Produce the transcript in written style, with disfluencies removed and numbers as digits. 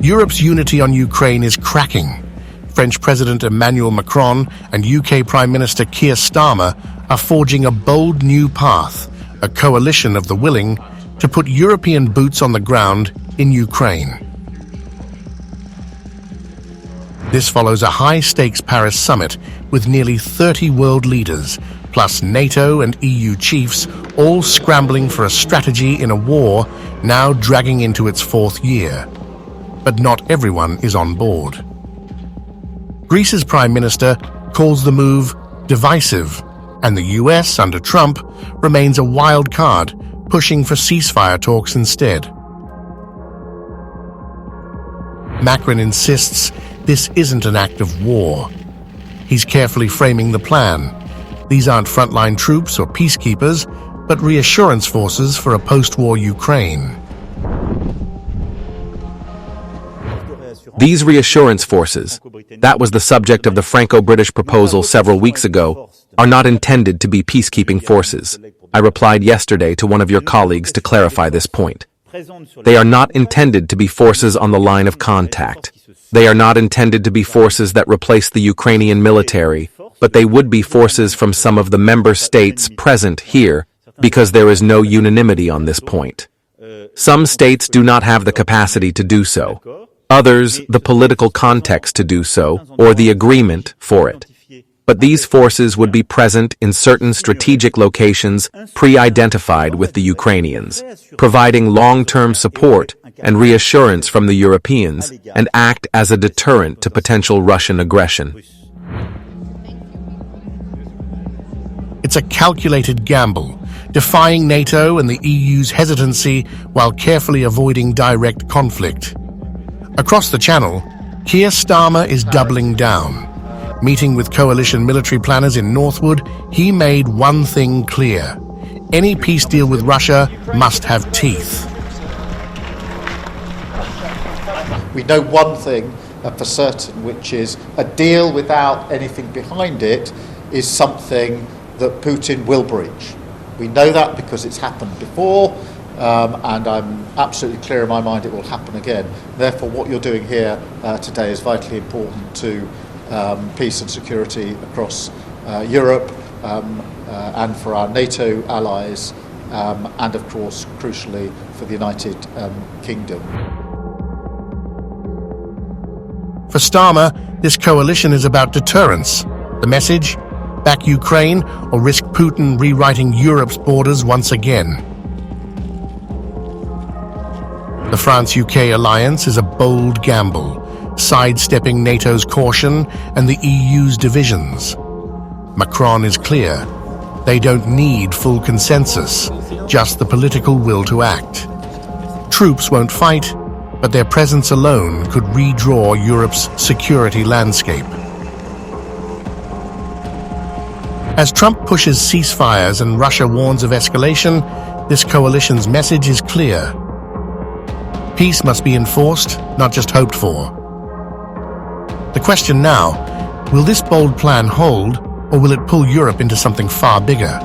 Europe's unity on Ukraine is cracking. French President Emmanuel Macron and UK Prime Minister Keir Starmer are forging a bold new path, a coalition of the willing, to put European boots on the ground in Ukraine. This follows a high-stakes Paris summit with nearly 30 world leaders, plus NATO and EU chiefs, all scrambling for a strategy in a war now dragging into its fourth year. But not everyone is on board. Greece's Prime Minister calls the move divisive, and the US, under Trump, remains a wild card, pushing for ceasefire talks instead. Macron insists this isn't an act of war. He's carefully framing the plan. These aren't frontline troops or peacekeepers, but reassurance forces for a post-war Ukraine. These reassurance forces, that was the subject of the Franco-British proposal several weeks ago, are not intended to be peacekeeping forces. I replied yesterday to one of your colleagues to clarify this point. They are not intended to be forces on the line of contact. They are not intended to be forces that replace the Ukrainian military, but they would be forces from some of the member states present here, because there is no unanimity on this point. Some states do not have the capacity to do so. Others, the political context to do so, or the agreement for it. But these forces would be present in certain strategic locations pre-identified with the Ukrainians, providing long-term support and reassurance from the Europeans, and act as a deterrent to potential Russian aggression. It's a calculated gamble, defying NATO and the EU's hesitancy while carefully avoiding direct conflict. Across the Channel, Keir Starmer is doubling down. Meeting with coalition military planners in Northwood, he made one thing clear. Any peace deal with Russia must have teeth. We know one thing for certain, which is a deal without anything behind it is something that Putin will breach. We know that because it's happened before, and I'm absolutely clear in my mind it will happen again. Therefore, what you're doing here today is vitally important to peace and security across Europe, and for our NATO allies, and of course, crucially, for the United Kingdom. For Starmer, this coalition is about deterrence. The message? Back Ukraine or risk Putin rewriting Europe's borders once again. The France-UK alliance is a bold gamble, sidestepping NATO's caution and the EU's divisions. Macron is clear. They don't need full consensus, just the political will to act. Troops won't fight, but their presence alone could redraw Europe's security landscape. As Trump pushes ceasefires and Russia warns of escalation, this coalition's message is clear. Peace must be enforced, not just hoped for. The question now, will this bold plan hold, or will it pull Europe into something far bigger?